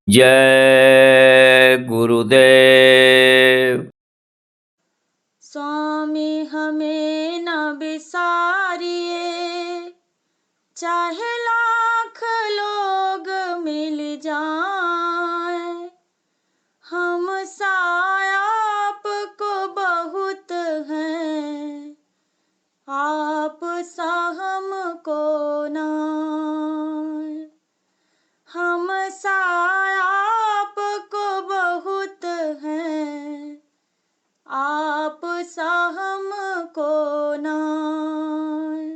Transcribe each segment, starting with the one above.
जय गुरुदेव। स्वामी हमें न बिसारिए, चाहे लाख लोग मिल जाएं, हम सा आपको बहुत हैं, आप सा हमको नाय। हम सा आपको बहुत हैं, आप सा हमको नाय।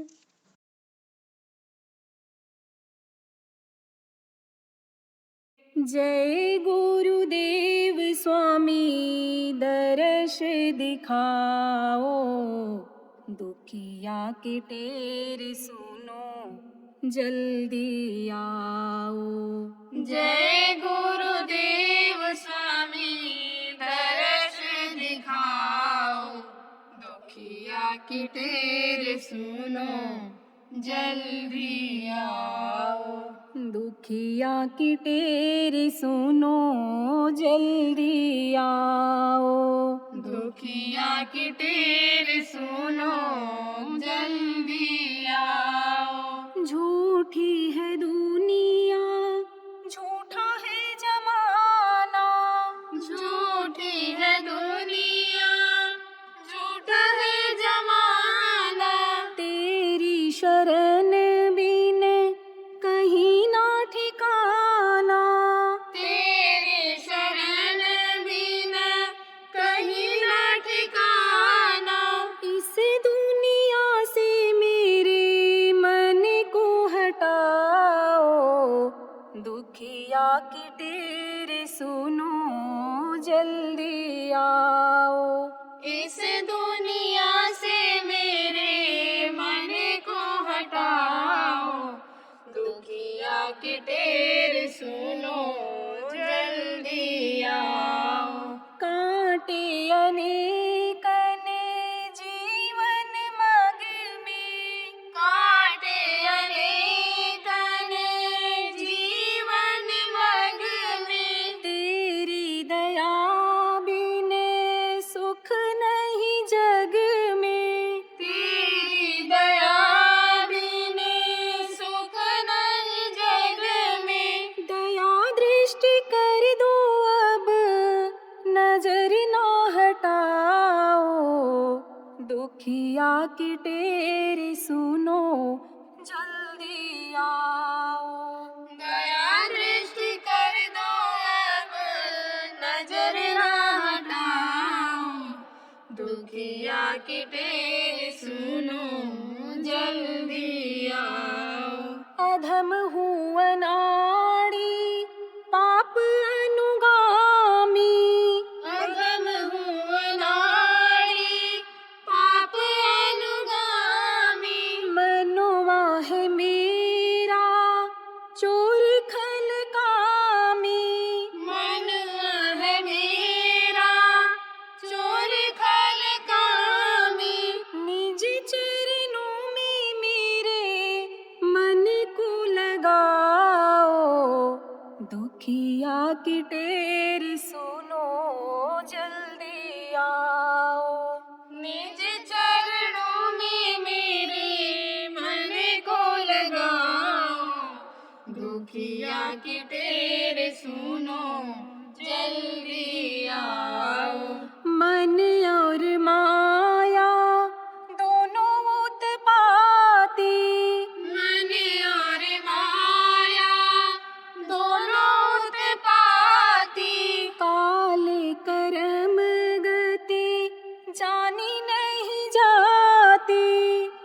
जय गुरुदेव स्वामी दर्श दिखाओ, दुखिया के टेर सुनो जल्दी आओ। जय गुरुदेव स्वामी दर्श दिखाओ, दुखिया की टेर सुनो जल्दी आओ। दुखिया की टेर सुनो जल्दी आओ। दुखिया की टेर सुनो जल्दी आओ। झूठी है दुनिया, झूठा है जमाना, झूठी है दुनिया, झूठा है जमाना। तेरी शरण बिन कहीं ना ठिकाना, तेरी शरण बिन कहीं ना ठिकाना। इस दुनिया से मेरे मन को हटाओ, दुखिया की टेर सुनो जल्दी आओ। इस दुनिया से मेरे मन को हटाओ, दुखिया की टेर सुनो जल्दी आओ। कांटे अनेकन जीवन मग में, कांटे अनेकन जीवन मग में। तेरी दया बिन सुख नहीं जग में, तेरी दया बिन सुख नहीं जग में। दया दृष्टि कर दो अब, नजर ना हटाओ, दुखिया की टेर सुनो जल्दी आओ। दया दृष्टि कर दो अब, नजर ना हटाओ, दुखिया की टेर सुनो जल्दी आओ। अधम हूँ अनाड़ी पाप अनुगामी, अधम हूँ अनाड़ी पाप अनुगामी। मनवा है मेरा चोर खल कामी, मनवा है मेरा चोर खल कामी। निज चरणों में मेरे मन को लगाओ, दुखिया की टेर सुनो जल्दी आओ। निज चरणों में मेरे मन को लगाओ, दुखिया की टेर सुनो जल्दी आओ। मन और माया दोनों उत्पाती, मन और माया दोनों उत्पाती। काले कर्म गति जानी नहीं जाती,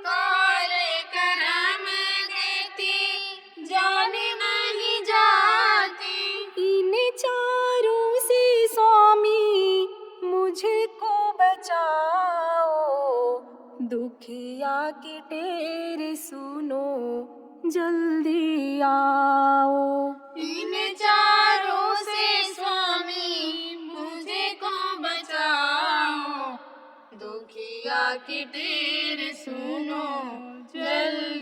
काले कर्म गति जानी नहीं जाती। इन चारों से स्वामी मुझको बचाओ, दुखिया की टेर सुनो जल्दी आओ। इन चारों से स्वामी मुझे को बचाओ, दुखिया की टेर सुनो जल्दी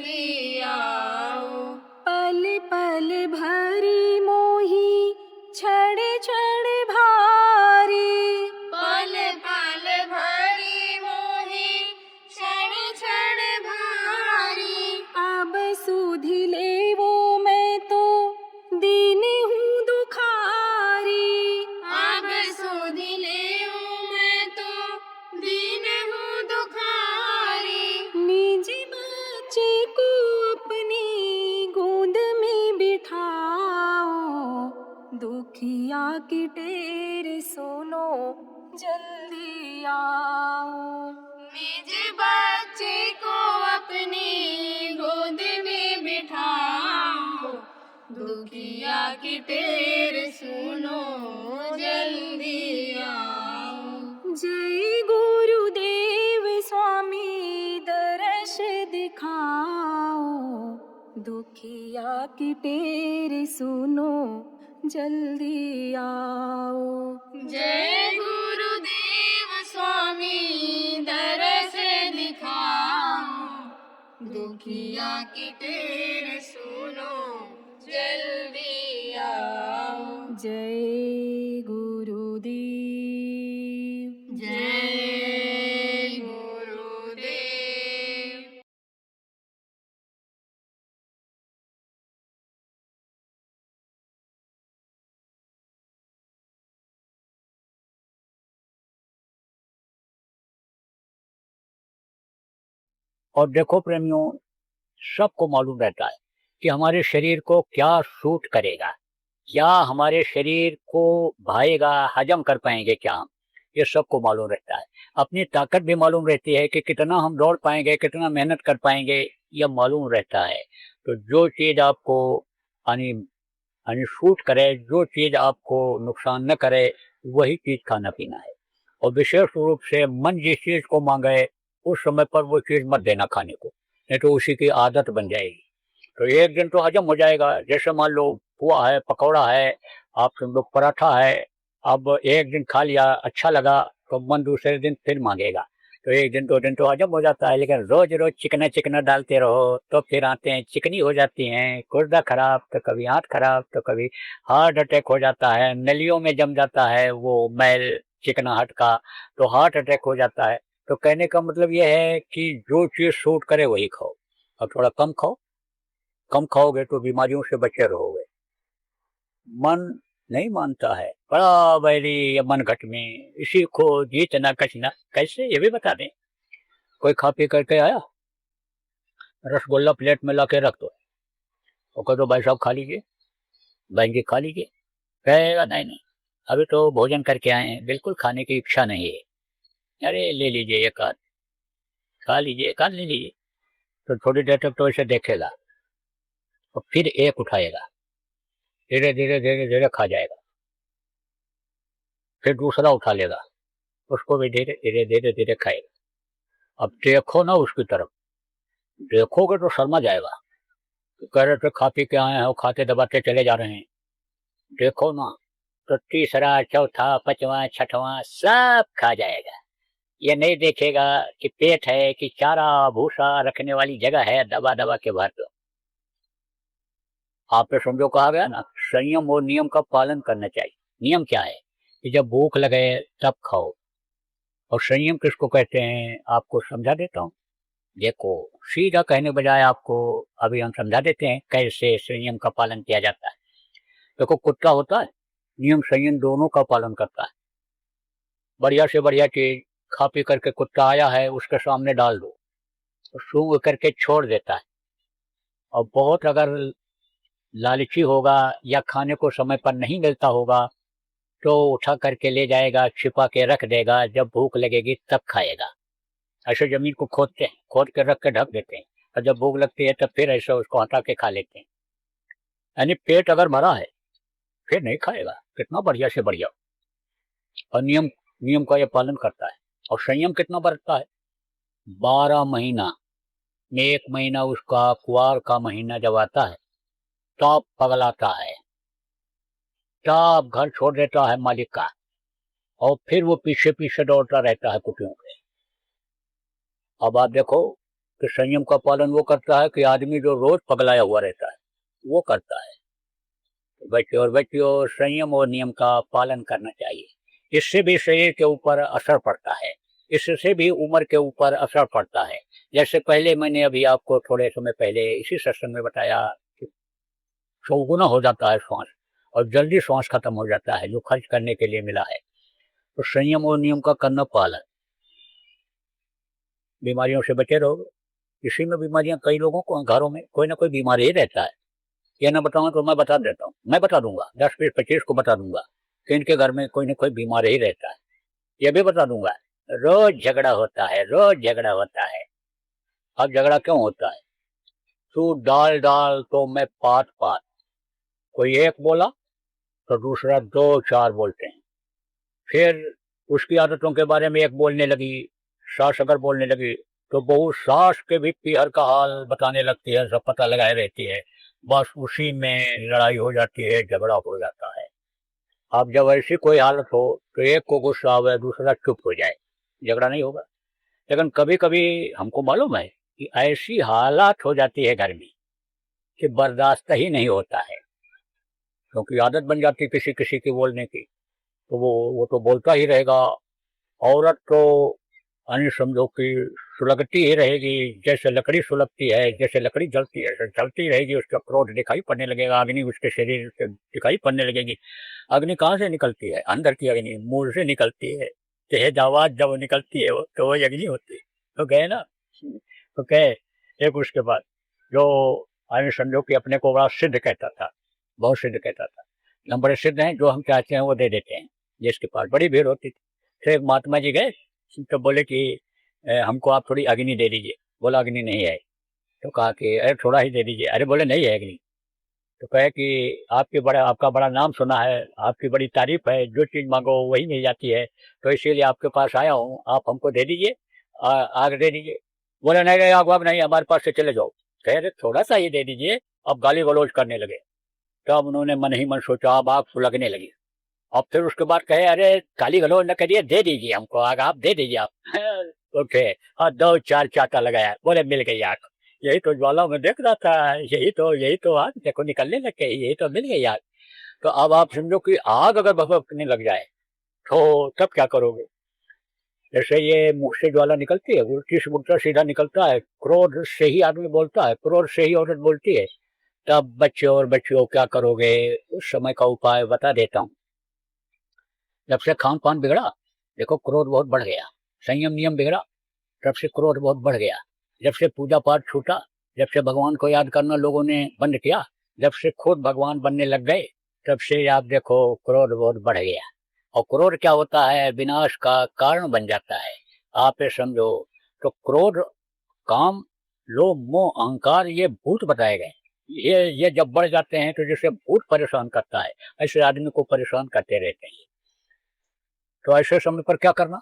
की टेर सुनो जल्दी आओ। निज बच्चे को अपनी गोद में बिठाओ, दुखिया की टेर सुनो जल्दी आओ। जय गुरुदेव स्वामी दर्श दिखाओ, दुखिया की टेर सुनो जल्दी आओ। जय गुरुदेव स्वामी दर्श दिखाओ, दुखिया की टेर सुनो जल्दी आओ। जय गुरुदेव, जय गुरुदेव। और देखो प्रेमियों, सबको मालूम रहता है कि हमारे शरीर को क्या सूट करेगा, क्या हमारे शरीर को भाएगा, हजम कर पाएंगे क्या हम, ये सबको मालूम रहता है। अपनी ताकत भी मालूम रहती है कि कितना हम दौड़ पाएंगे, कितना मेहनत कर पाएंगे, यह मालूम रहता है। तो जो चीज़ आपको यानी यानी सूट करे, जो चीज़ आपको नुकसान न करे, वही चीज़ खाना पीना है। और विशेष रूप से मन जिस चीज़ को मांगे उस समय पर वो चीज़ मत देना खाने को, नहीं तो उसी की आदत बन जाएगी। तो एक दिन तो हजम हो जाएगा। जैसे मान लो पुआ है, पकौड़ा है, आप समझो पराठा है, अब एक दिन खा लिया, अच्छा लगा, तो मन दूसरे दिन फिर मांगेगा। तो एक दिन दो दिन तो हजम हो जाता है, लेकिन रोज रोज चिकना चिकना डालते रहो तो फिर आते हैं चिकनी हो जाती हैं, गुर्दा खराब, तो कभी हाथ खराब, तो कभी हार्ट अटैक हो जाता है, नलियों में जम जाता है वो मैल चिकनाहट का, तो हार्ट अटैक हो जाता है। तो कहने का मतलब ये है कि जो चीज़ सूट करे वही खाओ, और थोड़ा कम खाओ। कम खाओगे तो बीमारियों से बचे रहोगे। मन नहीं मानता है, बड़ा बैरी ये मन घट में, इसी को जीतना कचना कैसे, ये भी बता दें। कोई खा पी करके आया, रसगुल्ला प्लेट में ला के रख दो, वो कह दो भाई साहब खा लीजिए, बहन जी खा लीजिए, कहेगा नहीं नहीं अभी तो भोजन करके आए हैं, बिल्कुल खाने की इच्छा नहीं है। अरे ले लीजिए एक आध, खा लीजिए, एक आध ले लीजिए। तो थोड़ी देर तक तो ऐसे देखेगा, और फिर एक उठाएगा, धीरे धीरे धीरे धीरे खा जाएगा, फिर दूसरा उठा लेगा, उसको भी धीरे धीरे धीरे धीरे खाएगा। अब देखो ना उसकी तरफ, देखोगे तो शर्मा जाएगा, कह रहे थे खा पी के आए हैं और खाते दबाते चले जा रहे हैं, देखो ना। तो तीसरा चौथा पांचवा छठवां सब खा जाएगा। ये नहीं देखेगा कि पेट है कि चारा भूसा रखने वाली जगह है, दबा दबा के भर दो। आप पे समझो कहा गया ना, संयम और नियम का पालन करना चाहिए। नियम क्या है कि जब भूख लगे तब खाओ, और संयम किसको कहते हैं आपको समझा देता हूँ। देखो, सीधा कहने बजाय आपको अभी हम समझा देते हैं कैसे संयम का पालन किया जाता है। देखो, कुत्ता होता है, नियम संयम दोनों का पालन करता है। बढ़िया से बढ़िया चीज खा पी करके कुत्ता आया है, उसके सामने डाल दो, तो सूंघ करके छोड़ देता है। और बहुत अगर लालची होगा या खाने को समय पर नहीं मिलता होगा तो उठा करके ले जाएगा, छिपा के रख देगा, जब भूख लगेगी तब खाएगा। ऐसे जमीन को खोदते हैं, खोद के रख के ढक देते हैं, और जब भूख लगती है तब फिर ऐसे उसको हटा के खा लेते हैं। यानी पेट अगर भरा है फिर नहीं खाएगा, कितना बढ़िया से बढ़िया। और नियम नियम का ये पालन करता है। और संयम कितना बरतता है, 12 महीना में 1 महीना उसका कुआर का महीना जब आता है तब पगलाता है, तब घर छोड़ देता है मालिक का, और फिर वो पीछे पीछे दौड़ता रहता है कुटियों के। अब आप देखो कि संयम का पालन वो करता है कि आदमी जो रोज पगलाया हुआ रहता है वो करता है। बच्चे और बच्चियों, संयम और नियम का पालन करना चाहिए। इससे भी शरीर के ऊपर असर पड़ता है, इससे भी उम्र के ऊपर असर पड़ता है। जैसे पहले मैंने अभी आपको थोड़े समय पहले इसी सत्संग में बताया कि चौगुना हो जाता है श्वास, और जल्दी श्वास खत्म हो जाता है जो खर्च करने के लिए मिला है। तो संयम और नियम का करना पालन, बीमारियों से बचे रहोगे। इसी में बीमारियां, कई लोगों को घरों में कोई ना कोई बीमारी ही रहता है। ये ना बताऊं तो मैं बता देता हूँ, मैं बता दूंगा, 10 20 25 को बता दूंगा कि इनके घर में कोई ना कोई बीमार ही रहता है। ये भी बता दूंगा, रोज झगड़ा होता है, रोज झगड़ा होता है। अब झगड़ा क्यों होता है? तू डाल डाल तो मैं पात पात। कोई एक बोला तो दूसरा दो चार बोलते हैं। फिर उसकी आदतों के बारे में एक बोलने लगी, सास अगर बोलने लगी तो बहू सास के भी पीहर का हाल बताने लगती है, सब पता लगाए रहती है। बस उसी में लड़ाई हो जाती है, झगड़ा हो जाता है। अब जब ऐसी कोई हालत हो तो एक को गुस्सा आवे, दूसरा चुप हो जाए, झगड़ा नहीं होगा। लेकिन कभी कभी हमको मालूम है कि ऐसी हालात हो जाती है घर में कि बर्दाश्त ही नहीं होता है, क्योंकि आदत बन जाती है किसी किसी की बोलने की, तो वो तो बोलता ही रहेगा। औरत तो अन्य समझो कि सुलगती ही रहेगी, जैसे लकड़ी सुलगती है, जैसे लकड़ी जलती है जलती रहेगी, उसका क्रोध दिखाई पड़ने लगेगा, अग्नि उसके शरीर से दिखाई पड़ने लगेगी। अग्नि कहाँ से निकलती है? अंदर की अग्नि मुंह से निकलती है, तेज आवाज जब निकलती है तो वही अग्नि होती है। तो गए ना, तो कहे एक उसके बाद जो अन्य समझो कि अपने को बड़ा सिद्ध कहता था, बहुत सिद्ध कहता था, हम बड़े सिद्ध हैं, जो हम चाहते हैं वो दे देते हैं, जिसके पास बड़ी भीड़ होती थी। फिर एक महात्मा जी गए तो बोले कि हमको आप थोड़ी अग्नि दे दीजिए। बोला अग्नि नहीं है। तो कहा कि अरे थोड़ा ही दे दीजिए। अरे बोले नहीं है अग्नि। तो कहे कि आपका बड़ा नाम सुना है, आपकी बड़ी तारीफ है, जो चीज मांगो वही मिल जाती है, तो इसीलिए आपके पास आया हूँ, आप हमको दे दीजिए, आग दे दीजिए। बोले नहीं नहीं, आग वाग नहीं, हमारे पास से चले जाओ। कह रहे थोड़ा सा ही दे दीजिए। अब गाली गलौज करने लगे। तब उन्होंने मन ही मन सोचा, अब आग सुलगने लगी। और फिर उसके बाद कहे अरे गाली गलौज न करिए, दे दीजिए हमको आग, आप दे दीजिए आप। ओके, हाँ दो चार चाटा लगाया, बोले मिल गई आग। यही तो ज्वाला में देख रहा था, यही तो आग देखो निकलने लग गई, यही तो मिल गई आग। तो अब आप समझो कि आग अगर भभकने लग जाए तो तब क्या करोगे? जैसे ये मुख से ज्वाला निकलती है, उल्टी से उल्टा सीधा निकलता है, क्रोध से ही आदमी बोलता है, क्रोध से ही औरत बोलती है। तब बच्चे और बच्चियों क्या करोगे? उस समय का उपाय बता देता हूँ। जब से खान पान बिगड़ा, देखो क्रोध बहुत बढ़ गया, संयम नियम बिगड़ा, तब से क्रोध बहुत बढ़ गया। जब से पूजा पाठ छूटा, जब से भगवान को याद करना लोगों ने बंद किया, जब से खुद भगवान बनने लग गए, तब से आप देखो क्रोध बहुत बढ़ गया। और क्रोध क्या होता है? विनाश का कारण बन जाता है। आप ये समझो, तो क्रोध, काम, लोभ, मोह, अहंकार, ये भूत बताए गए। ये जब बढ़ जाते हैं तो जैसे भूत परेशान करता है, ऐसे आदमी को परेशान करते रहते हैं। तो ऐसे समय पर क्या करना?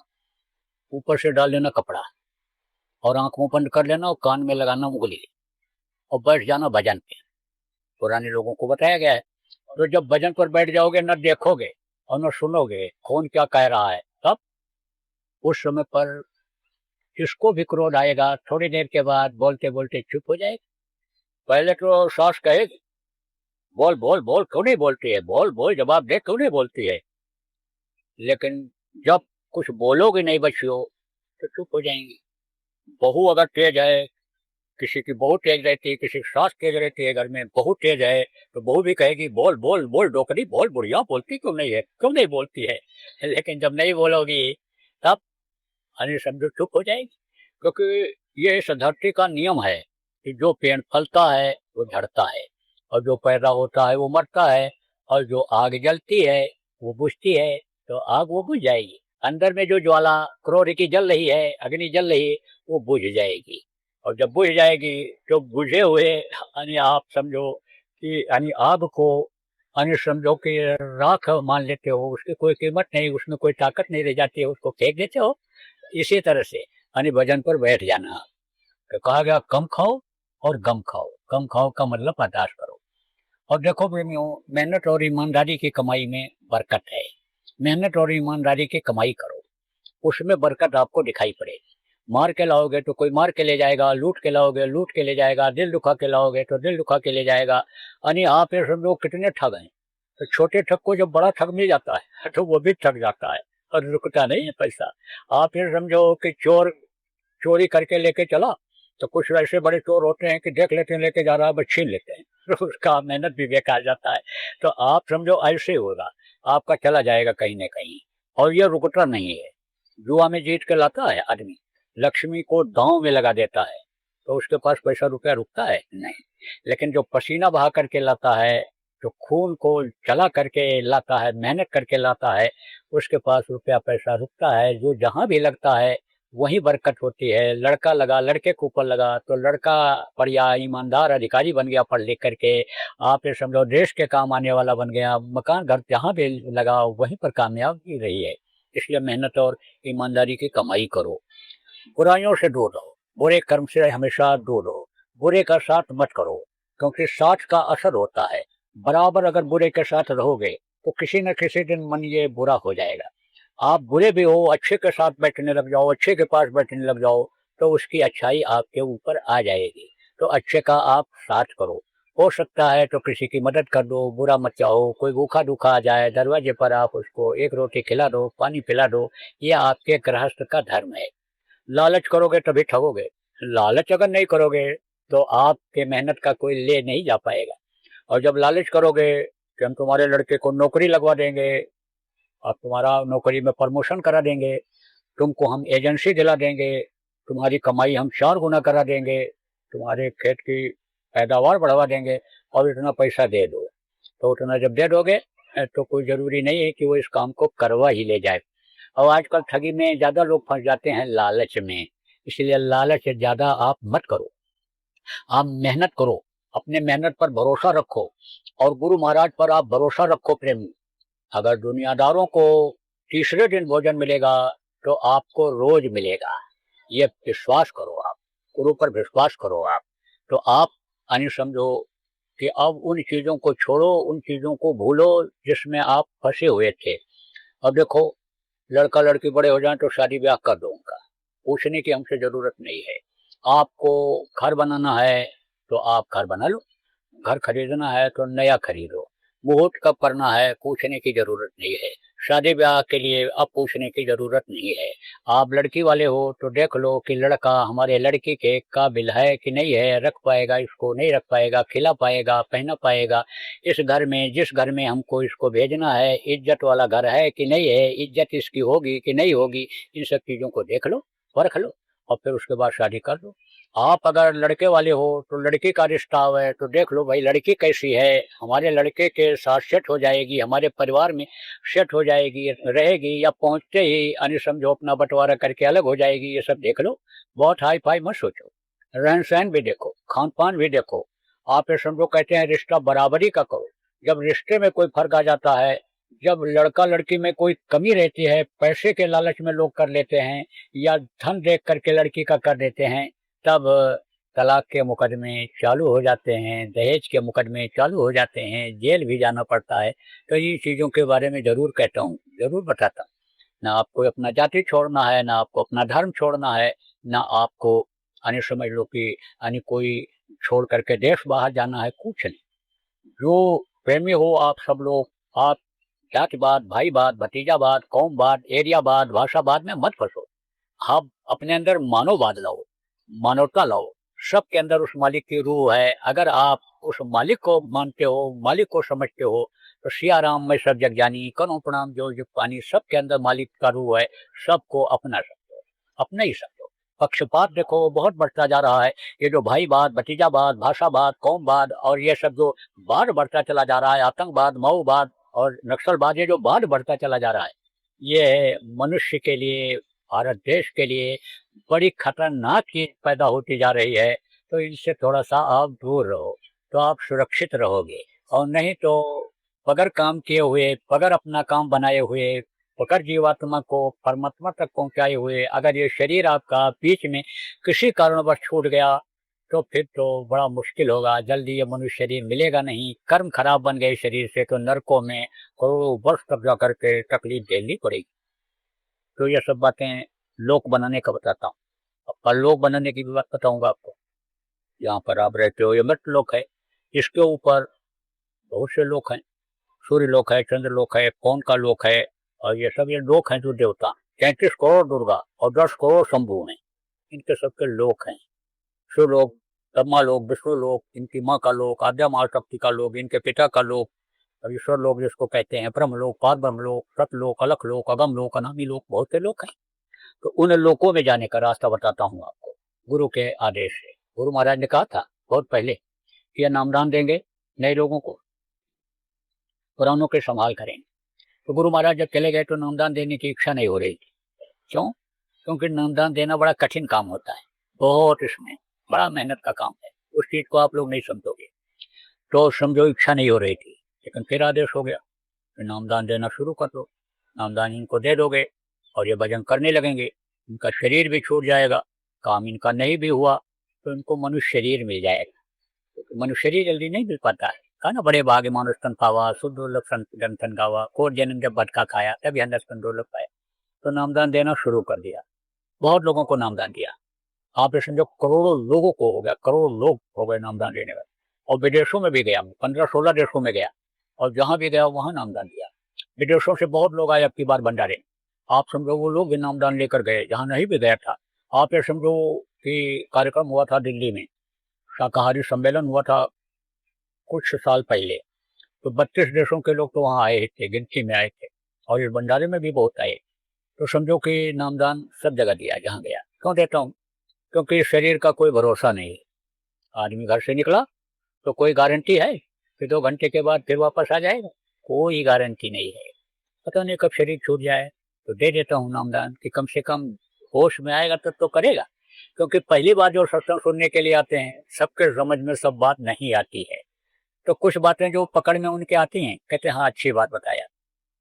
ऊपर से डाल लेना कपड़ा, और आंखों बंद कर लेना, और कान में लगाना उंगली, और बैठ जाना भजन पे। पुराने लोगों को बताया गया है। तो जब भजन पर बैठ जाओगे, न देखोगे और न सुनोगे कौन क्या कह रहा है, तब उस समय पर किसको भी क्रोध आएगा, थोड़ी देर के बाद बोलते बोलते चुप हो जाएगा। पहले तो सास कहेगी बोल बोल बोल, क्यों नहीं बोलती है, बोल बोल, जवाब दे, क्यों नहीं बोलती है। लेकिन जब कुछ बोलोगे नहीं बच्चियों, तो चुप हो जाएंगी। बहू अगर तेज है, किसी की बहू तेज रहती है, किसी की सास तेज रहती है, घर में बहू तेज है, तो बहू भी कहेगी बोल बोल बोल डोकरी बोल, बुढ़िया बोलती क्यों नहीं है, क्यों नहीं बोलती है। लेकिन जब नहीं बोलोगी तब अन्य समझो चुप हो जाएगी। क्योंकि ये इस धरती का नियम है कि जो पेड़ फलता है वो झड़ता है, और जो पैदा होता है वो मरता है, और जो आग जलती है वो बुझती है, तो आग वो बुझ जाएगी। अंदर में जो ज्वाला क्रोध की जल रही है, अग्नि जल रही है, वो बुझ जाएगी। और जब बुझ जाएगी तो बुझे हुए यानी आप समझो कि यानी आग को यानी समझो कि राख मान लेते हो, उसकी कोई कीमत नहीं, उसमें कोई ताकत नहीं रह जाती है, उसको फेंक देते हो। इसी तरह से यानी भजन पर बैठ जाना। तो कहा गया कम खाओ और गम खाओ। कम खाओ का मतलब बर्दाश्त करो। और देखो प्रेमियों, मेहनत और ईमानदारी की कमाई में बरकत है। मेहनत और ईमानदारी की कमाई करो, उसमें बरकत आपको दिखाई पड़ेगी। मार के लाओगे तो कोई मार के ले जाएगा, लूट के लाओगे लूट के ले जाएगा, दिल दुखा के लाओगे तो दिल दुखा के ले जाएगा। यानी आप ये सब लोग कितने ठग हैं। तो छोटे ठग को जब बड़ा ठग मिल जाता है तो वो भी ठग जाता है, और रुकता नहीं है पैसा। आप ये समझो कि चोर चोरी करके लेके चला, तो कुछ ऐसे बड़े चोर होते हैं कि देख लेते हैं लेके जा रहा है, बस छीन लेते हैं, तो उसका मेहनत भी बेकार जाता है। तो आप समझो ऐसे होगा, आपका चला जाएगा कहीं ना कहीं। और ये रुकता नहीं है। जुआ में जीत के लाता है आदमी, लक्ष्मी को दांव में लगा देता है, तो उसके पास पैसा रुपया रुकता है नहीं। लेकिन जो पसीना बहा करके लाता है तो खून को चला करके लाता है, मेहनत करके लाता है, उसके पास रुपया पैसा रुकता है, जो जहाँ भी लगता है वहीं बरकत होती है। लड़का लगा, लड़के के ऊपर लगा तो लड़का बढ़िया ईमानदार अधिकारी बन गया पढ़ लिख करके, आप ये समझो देश के काम आने वाला बन गया। मकान घर जहाँ भी लगा वहीं पर कामयाबी रही है। इसलिए मेहनत और ईमानदारी की कमाई करो, बुराइयों से दूर रहो, बुरे कर्म से हमेशा दूर रहो, बुरे का साथ मत करो, क्योंकि साथ का असर होता है। बराबर अगर बुरे के साथ रहोगे तो किसी न किसी दिन मन ये बुरा हो जाएगा। आप बुरे भी हो, अच्छे के साथ बैठने लग जाओ, अच्छे के पास बैठने लग जाओ, तो उसकी अच्छाई आपके ऊपर आ जाएगी। तो अच्छे का आप साथ करो, हो सकता है तो किसी की मदद कर दो, बुरा मत चाहो। कोई भूखा दुखा आ जाए दरवाजे पर, आप उसको एक रोटी खिला दो, पानी पिला दो, ये आपके गृहस्थ का धर्म है। लालच करोगे तभी ठगोगे, लालच अगर नहीं करोगे तो आपके मेहनत का कोई ले नहीं जा पाएगा। और जब लालच करोगे कि हम तुम्हारे लड़के को नौकरी लगवा देंगे, आप तुम्हारा नौकरी में प्रमोशन करा देंगे, तुमको हम एजेंसी दिला देंगे, तुम्हारी कमाई हम 4 गुना करा देंगे, तुम्हारे खेत की पैदावार बढ़वा देंगे और इतना पैसा दे दो, तो उतना जब दे दोगे तो कोई ज़रूरी नहीं है कि वो इस काम को करवा ही ले जाए। और आजकल ठगी में ज़्यादा लोग फंस जाते हैं लालच में, इसलिए लालच से ज़्यादा आप मत करो। आप मेहनत करो, अपने मेहनत पर भरोसा रखो और गुरु महाराज पर आप भरोसा रखो प्रेमी। अगर दुनियादारों को तीसरे दिन भोजन मिलेगा तो आपको रोज मिलेगा, ये विश्वास करो आप, गुरु पर विश्वास करो आप। तो आप यानी समझो कि अब उन चीज़ों को छोड़ो, उन चीज़ों को भूलो जिसमें आप फंसे हुए थे। अब देखो, लड़का लड़की बड़े हो जाएं तो शादी ब्याह कर दो उनका, पूछने की हमसे ज़रूरत नहीं है। आपको घर बनाना है तो आप घर बना लो, घर खरीदना है तो नया खरीदो, मुहूर्त कब करना है पूछने की जरूरत नहीं है, शादी ब्याह के लिए अब पूछने की जरूरत नहीं है। आप लड़की वाले हो तो देख लो कि लड़का हमारे लड़की के काबिल है कि नहीं है, रख पाएगा इसको, नहीं रख पाएगा, खिला पाएगा, पहना पाएगा, इस घर में जिस घर में हमको इसको भेजना है इज्जत वाला घर है कि नहीं है, इज्जत इसकी होगी कि नहीं होगी, इन सब चीज़ों को देख लो, परख लो और फिर उसके बाद शादी कर लो। आप अगर लड़के वाले हो तो लड़की का रिश्ता है तो देख लो भाई लड़की कैसी है, हमारे लड़के के साथ सेट हो जाएगी, हमारे परिवार में सेट हो जाएगी, रहेगी, या पहुंचते ही यानी समझो अपना बंटवारा करके अलग हो जाएगी, ये सब देख लो। बहुत हाई फाई मत सोचो, रहन सहन भी देखो, खान पान भी देखो। आप ये समझो कहते हैं रिश्ता बराबरी का करो, जब रिश्ते में कोई फर्क आ जाता है, जब लड़का लड़की में कोई कमी रहती है, पैसे के लालच में लोग कर लेते हैं या धन देख करके लड़की का कर देते हैं, तब तलाक के मुकदमे चालू हो जाते हैं, दहेज के मुकदमे चालू हो जाते हैं, जेल भी जाना पड़ता है। तो ये चीज़ों के बारे में ज़रूर कहता हूँ, ज़रूर बताता हूँ। ना आपको अपना जाति छोड़ना है, ना आपको अपना धर्म छोड़ना है, ना आपको यानी समझ लो कि यानी कोई छोड़ करके देश बाहर जाना है, कुछ नहीं। जो प्रेमी हो आप सब लोग, आप जातिवाद, भाईवाद, भतीजावाद, कौमवाद, एरियावाद, भाषावाद में मत फंसो। आप अपने अंदर मानववाद लाओ, मानवता लाओ, सबके अंदर उस मालिक की रूह है। अगर आप उस मालिक को मानते हो, मालिक को समझते हो, तो सिया राम में सब जग जानी, करो प्रणाम जो जग पानी, सबके अंदर मालिक का रूह है, सबको अपना समझो, अपना ही समझो। पक्षपात देखो बहुत बढ़ता जा रहा है, ये जो भाईवाद, भतीजावाद, भाषावाद, कौमवाद और ये सब जो बाढ़ बढ़ता चला जा रहा है, आतंकवाद, माओवाद और नक्सलवाद, ये जो बाढ़ बढ़ता चला जा रहा है, ये मनुष्य के लिए, भारत देश के लिए बड़ी खतरनाक चीज पैदा होती जा रही है। तो इनसे थोड़ा सा आप दूर रहो तो आप सुरक्षित रहोगे, और नहीं तो बगैर काम किए हुए, बगैर अपना काम बनाए हुए, बगैर जीवात्मा को परमात्मा तक पहुंचाए हुए अगर ये शरीर आपका बीच में किसी कारणवश छूट गया तो फिर तो बड़ा मुश्किल होगा, जल्दी ये मनुष्य शरीर मिलेगा नहीं। कर्म खराब बन गए शरीर से तो नरकों में करोड़ों वर्ष तक जा करके तकलीफ झेलनी पड़ेगी। तो ये सब बातें लोक बनाने का बताता हूँ। अब परलोक बनाने की भी बात बताऊंगा आपको। यहाँ पर आप रहते हो ये मृत लोक है, इसके ऊपर बहुत से लोक हैं, सूर्य लोक है, चंद्र लोक है, पवन का लोक है, और ये सब ये लोक हैं जो देवता 33 करोड़ दुर्गा और 10 करोड़ शंभु हैं, इनके सबके लोक हैं। शिवलोक, ब्रह्मा लोक, विष्णु लोक, इनकी माँ का लोक, आद्या माँ शक्ति का लोक, इनके पिता का लोक, और ईश्वर लोक जिसको कहते हैं, ब्रह्म लोक, पार ब्रह्म लोक, सतलोक, अलख लोक, अगम लोक, अनामी लोक, बहुत से लोक हैं। तो उन लोकों में जाने का रास्ता बताता हूँ आपको गुरु के आदेश से। गुरु महाराज ने कहा था बहुत पहले कि यह नामदान देंगे नए लोगों को, पुरानों के संभाल करेंगे। तो गुरु महाराज जब चले गए तो नामदान देने की इच्छा नहीं हो रही थी। क्यों? क्योंकि नामदान देना बड़ा कठिन काम होता है, बहुत इसमें बड़ा मेहनत का काम है, उस चीज को आप लोग नहीं समझोगे। तो समझो इच्छा नहीं हो रही थी, लेकिन फिर आदेश हो गया कि नामदान देना शुरू कर दो। नामदान इनको दे दोगे और ये भजन करने लगेंगे, इनका शरीर भी छूट जाएगा, काम इनका नहीं भी हुआ तो इनको मनुष्य शरीर मिल जाएगा, क्योंकि मनुष्य शरीर जल्दी नहीं मिल पाता है। कहा ना, बड़े भागे मानुष तन पावा, शुद्ध दुर्लभ संतन गावा, कोट जन्म जब बटका खाया तभी अंदर तन दुर्लभ पाया। तो नामदान देना शुरू कर दिया, बहुत लोगों को नामदान दिया। आप ये समझो करोड़ों लोगों को हो गया, करोड़ों लोग हो गए नामदान देने वाले। और विदेशों में भी गया, 15-16 देशों में गया और जहां भी गया वहां नामदान दिया। विदेशों से बहुत लोग आए अब की बार भंडारे, आप समझो वो लोग भी नामदान लेकर गए जहां नहीं भी गया था। आप ये समझो कि कार्यक्रम हुआ था दिल्ली में, शाकाहारी सम्मेलन हुआ था कुछ साल पहले, तो 32 देशों के लोग तो वहां आए थे, गिनती में आए थे, और इस भंडारे में भी बहुत आए। तो समझो कि नामदान सब जगह दिया जहां गया। क्यों देता हूँ? क्योंकि शरीर का कोई भरोसा नहीं है। आदमी घर से निकला तो कोई गारंटी है कि 2 घंटे के बाद फिर वापस आ जाएगा? कोई गारंटी नहीं है। पता नहीं कब शरीर छूट जाए। तो दे देता हूँ नामदान कि कम से कम होश में आएगा तब तो करेगा। क्योंकि पहली बार जो सत्संग सुनने के लिए आते हैं सबके समझ में सब बात नहीं आती है, तो कुछ बातें जो पकड़ में उनके आती हैं कहते हैं हाँ अच्छी बात बताया,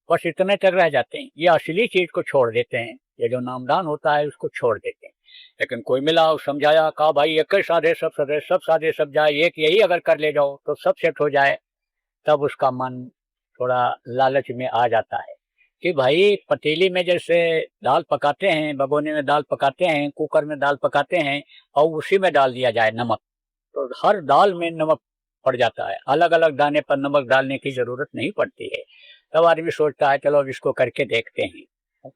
बस इतने तक रह जाते हैं। ये असली चीज को छोड़ देते हैं, ये जो नामदान होता है उसको छोड़ देते हैं। लेकिन कोई मिला और समझाया, कहा भाई एक ही साधे सब सदे, सब साधे सब जाए, एक यही अगर कर ले जाओ तो सब सेट हो जाए, तब उसका मन थोड़ा लालच में आ जाता है कि भाई पतीली में जैसे दाल पकाते हैं, भगोने में दाल पकाते हैं, कुकर में दाल पकाते हैं और उसी में डाल दिया जाए नमक, तो हर दाल में नमक पड़ जाता है, अलग अलग दाने पर नमक डालने की जरूरत नहीं पड़ती है। तब आदमी सोचता है चलो अब इसको करके देखते हैं।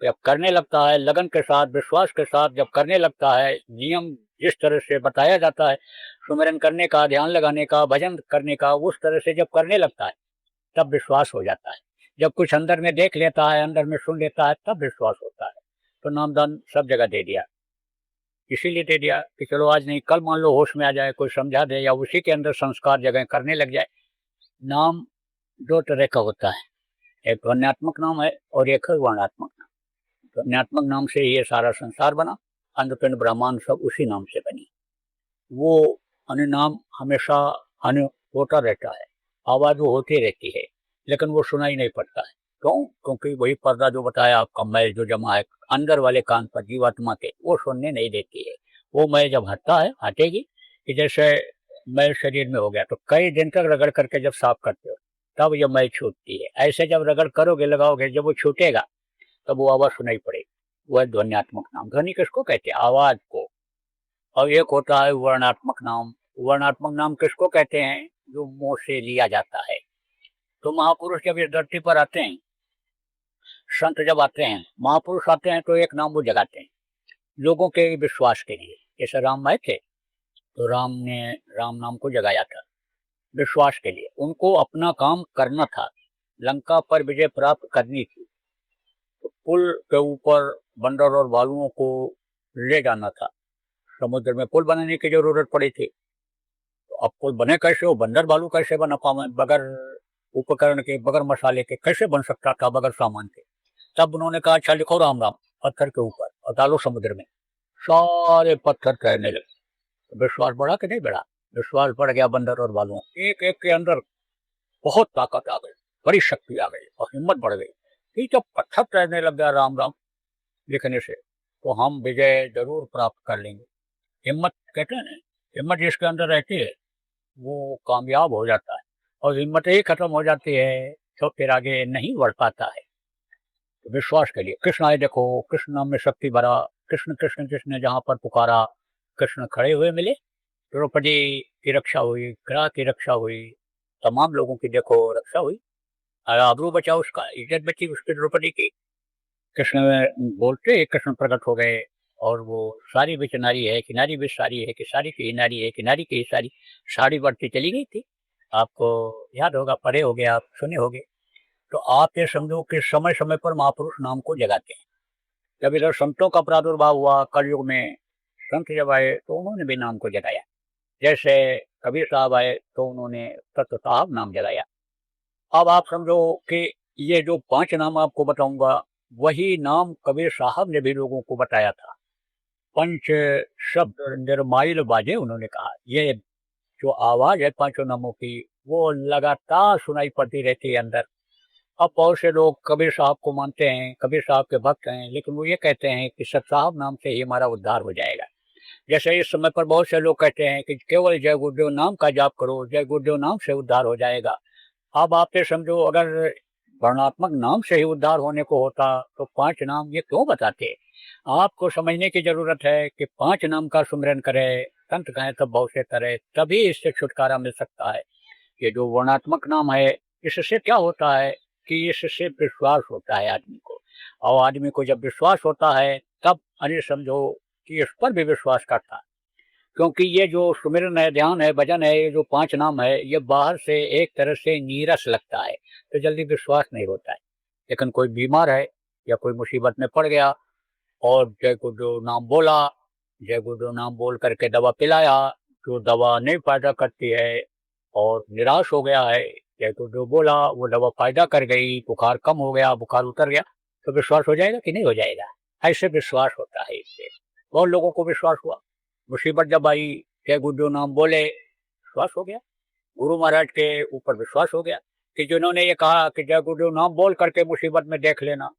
जब करने लगता है लगन के साथ, विश्वास के साथ जब करने लगता है, नियम जिस तरह से बताया जाता है सुमिरन करने का, ध्यान लगाने का, भजन करने का, उस तरह से जब करने लगता है तब विश्वास हो जाता है। जब कुछ अंदर में देख लेता है, अंदर में सुन लेता है, तब विश्वास होता है। तो नामदान सब जगह दे दिया, इसीलिए दे दिया कि चलो आज नहीं कल मान लो होश में आ जाए, कोई समझा दे या उसी के अंदर संस्कार जगह करने लग जाए। नाम 2 तरह का होता है, एक ध्वन्यात्मक नाम है और एक है वर्णात्मक नाम। ध्वन्यात्मक नाम से ये सारा संसार बना, अंडपिंड ब्रह्मांड सब उसी नाम से बनी। वो अनुनाम हमेशा अनु होता रहता है, आवाज वो होती रहती है, लेकिन वो सुनाई नहीं पड़ता है। क्यों? क्योंकि वही पर्दा जो बताया आपका मैल जो जमा है अंदर वाले कान पर जीवात्मा के, वो सुनने नहीं देती है। वो मैल जब हटता है, हटेगी कि जैसे मैल शरीर में हो गया तो कई दिन तक रगड़ करके जब साफ करते हो तब ये मैल छूटती है। ऐसे जब रगड़ करोगे, लगाओगे, जब वो छूटेगा तब वो आवाज सुनाई पड़ेगी। वह ध्वन्यात्मक नाम। ध्वनि किसको कहते हैं? आवाज को। और एक होता है वर्णात्मक नाम। वर्णात्मक नाम किसको कहते हैं? जो मुंह से लिया जाता है। तो महापुरुष जब इस धरती पर आते हैं, संत जब आते हैं, महापुरुष आते हैं तो एक नाम वो जगाते हैं लोगों के विश्वास के लिए। जैसे राम आए थे तो राम ने राम नाम को जगाया था विश्वास के लिए। उनको अपना काम करना था, लंका पर विजय प्राप्त करनी थी, तो पुल के ऊपर बंदर और भालुओं को ले जाना था। समुद्र में पुल बनाने की जरूरत पड़ी थी, तो अब पुल बने कैसे? हो बंदर भालू कैसे बना पाए बगैर उपकरण के, बगैर मसाले के? कैसे बन सकता था बगैर सामान के? तब उन्होंने कहा अच्छा लिखो राम राम पत्थर के ऊपर और डालो समुद्र में। सारे पत्थर तैरने लगे। तो विश्वास बढ़ा कि नहीं बढ़ा? विश्वास बढ़ गया बंदर और भालुओं, एक एक के अंदर बहुत ताकत आ गई, बड़ी शक्ति आ गई और हिम्मत बढ़ गई कि जब पत्थर तैरने लग गया राम राम लिखने से तो हम विजय जरूर प्राप्त कर लेंगे। हिम्मत कहते हैं ना, हिम्मत जिसके अंदर रहती है वो कामयाब हो जाता है, और हिम्मत ही खत्म हो जाती है तो फिर आगे नहीं बढ़ पाता है। तो विश्वास के लिए कृष्ण आए, देखो कृष्ण नाम में शक्ति भरा। कृष्ण कृष्ण कृष्ण जहां पर पुकारा, कृष्ण खड़े हुए मिले, द्रौपदी की रक्षा हुई, ग्रह की रक्षा हुई, तमाम लोगों की देखो रक्षा हुई, आबरू बचा उसका, इज्जत बची उसकी द्रौपदी की। कृष्ण बोलते कृष्ण प्रकट हो गए, और वो सारी बिच नारी है कि नारी बिच सारी है कि सारी की नारी है कि नारी की सारी, साड़ी बढ़ती चली गई थी। आपको याद होगा, पढ़े होगे, आप सुने होगे। तो आप ये समझो कि समय समय पर महापुरुष नाम को जगाते हैं। जब इधर संतों का प्रादुर्भाव हुआ कलयुग में, संत जब आए तो उन्होंने भी नाम को जगाया। जैसे कबीर साहब आए तो उन्होंने तत्व साहब नाम जगाया, अब आप समझो कि ये जो 5 नाम आपको बताऊंगा, वही नाम कबीर साहब ने भी लोगों को बताया था। पंच शब्द निर्माइल बाजे, उन्होंने कहा। ये जो आवाज है पांचों नामों की, वो लगातार सुनाई पड़ती रहती है अंदर। अब बहुत से लोग कबीर साहब को मानते हैं, कबीर साहब के भक्त हैं, लेकिन वो ये कहते हैं कि सत साहब नाम से ही हमारा उद्धार हो जाएगा। जैसे इस समय पर बहुत से लोग कहते हैं कि केवल जय गुरुदेव नाम का जाप करो, जय गुरुदेव नाम से उद्धार हो जाएगा। अब आप ये समझो, अगर वर्णात्मक नाम से ही उद्धार होने को होता तो 5 नाम ये क्यों बताते? आपको समझने की जरूरत है कि 5 नाम का सुमिरन करे, संत कहें तब बहुत से करे, तभी इससे छुटकारा मिल सकता है। ये जो वर्णात्मक नाम है, इससे क्या होता है कि इससे विश्वास होता है आदमी को, और आदमी को जब विश्वास होता है तब अरे समझो कि इस पर भी विश्वास करता है। क्योंकि ये जो सुमिरन है, ध्यान है, भजन है, ये जो 5 नाम है, ये बाहर से एक तरह से नीरस लगता है, तो जल्दी विश्वास नहीं होता है। लेकिन कोई बीमार है या कोई मुसीबत में पड़ गया और जय गुरुदेव नाम बोला, जय गुरुदेव नाम बोल करके दवा पिलाया, जो दवा नहीं फायदा करती है और निराश हो गया है, जय गुरुदेव बोला, वो दवा फायदा कर गई, बुखार कम हो गया, बुखार उतर गया, तो विश्वास हो जाएगा कि नहीं हो जाएगा? ऐसे विश्वास होता है इससे। बहुत लोगों को विश्वास हुआ, मुसीबत जब आई, जय गुरुदेव नाम बोले, विश्वास हो गया। गुरु महाराज के ऊपर विश्वास हो गया कि जिन्होंने ये कहा कि जय गुरुदेव नाम बोल करके मुसीबत में देख लेना,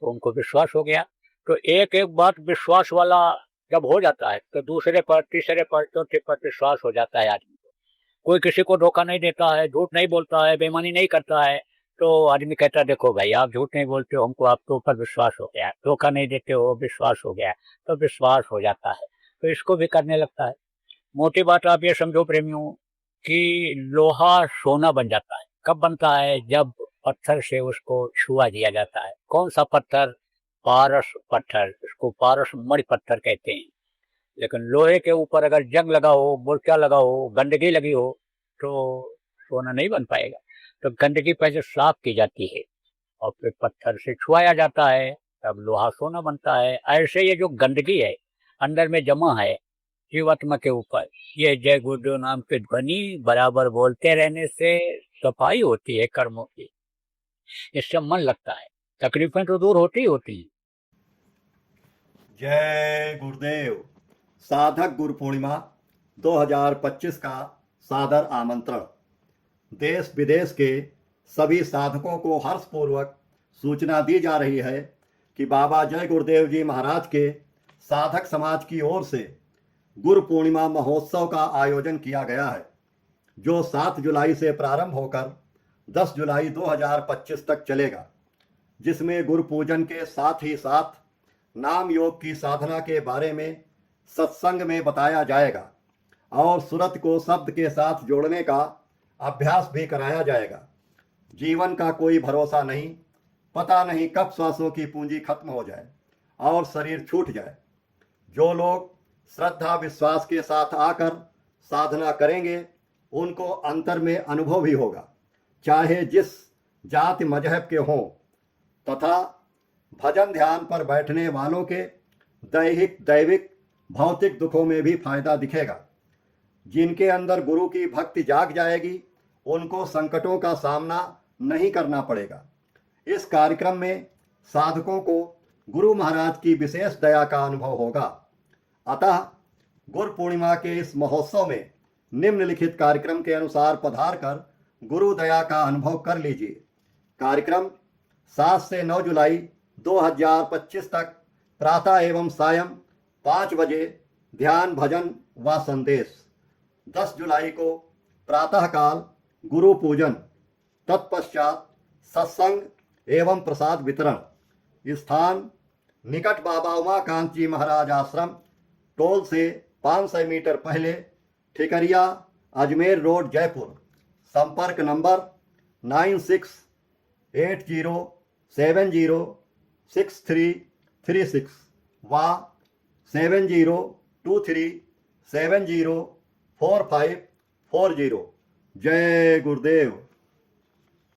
तो उनको विश्वास हो गया। तो एक एक बात विश्वास वाला जब हो जाता है तो दूसरे पर, तीसरे पर, चौथे पर विश्वास हो जाता है आदमी को। कोई किसी को धोखा नहीं देता है, झूठ नहीं बोलता है, बेईमानी नहीं करता है, तो आदमी कहता है देखो भाई, आप झूठ नहीं बोलते हो, हमको आपके ऊपर विश्वास हो गया, धोखा नहीं देते हो, विश्वास हो गया, तो विश्वास हो जाता है, तो इसको भी करने लगता है। मोटी बात आप ये समझो प्रेमियों कि लोहा सोना बन जाता है। कब बनता है? जब पत्थर से उसको छुआ दिया जाता है। कौन सा पत्थर? पारस पत्थर, इसको पारस मणि पत्थर कहते हैं। लेकिन लोहे के ऊपर अगर जंग लगा हो, मुर्चा लगा हो, गंदगी लगी हो, तो सोना नहीं बन पाएगा। तो गंदगी पहले साफ की जाती है और फिर पत्थर से छुआया जाता है, तब लोहा सोना बनता है। ऐसे ये जो गंदगी है अंदर में जमा है जीवात्मा के ऊपर, ये जय गुरुदेव नाम की ध्वनि बराबर बोलते रहने से सफाई होती है कर्मों की, इससे मन लगता है, तकलीफें तो दूर होती ही होती हैं। जय गुरुदेव। साधक गुरु पूर्णिमा 2025 का सादर आमंत्रण। देश विदेश के सभी साधकों को हर्षपूर्वक सूचना दी जा रही है कि बाबा जय गुरुदेव जी महाराज के साधक समाज की ओर से गुरु पूर्णिमा महोत्सव का आयोजन किया गया है, जो 7 जुलाई से प्रारंभ होकर 10 जुलाई 2025 तक चलेगा, जिसमें गुरु पूजन के साथ ही साथ नाम योग की साधना के बारे में सत्संग में बताया जाएगा और सूरत को शब्द के साथ जोड़ने का अभ्यास भी कराया जाएगा। जीवन का कोई भरोसा नहीं, पता नहीं कब श्वासों की पूंजी खत्म हो जाए और शरीर छूट जाए। जो लोग श्रद्धा विश्वास के साथ आकर साधना करेंगे, उनको अंतर में अनुभव भी होगा, चाहे जिस जाति मजहब के हों, तथा भजन ध्यान पर बैठने वालों के दैहिक दैविक भौतिक दुखों में भी फायदा दिखेगा। जिनके अंदर गुरु की भक्ति जाग जाएगी, उनको संकटों का सामना नहीं करना पड़ेगा। इस कार्यक्रम में साधकों को गुरु महाराज की विशेष दया का अनुभव होगा। अतः गुरु पूर्णिमा के इस महोत्सव में निम्नलिखित कार्यक्रम के अनुसार पधार कर गुरु दया का अनुभव कर लीजिए। कार्यक्रम 7 से 9 जुलाई 2025 तक प्रातः एवं सायं 5 बजे ध्यान भजन व संदेश। 10 जुलाई को प्रातःकाल गुरु पूजन, तत्पश्चात सत्संग एवं प्रसाद वितरण। स्थान निकट बाबा उमाकांत जी महाराज आश्रम, टोल से 500 मीटर पहले, ठिकरिया, अजमेर रोड, जयपुर। संपर्क नंबर 9680706336 व 7023704540। जय गुरुदेव।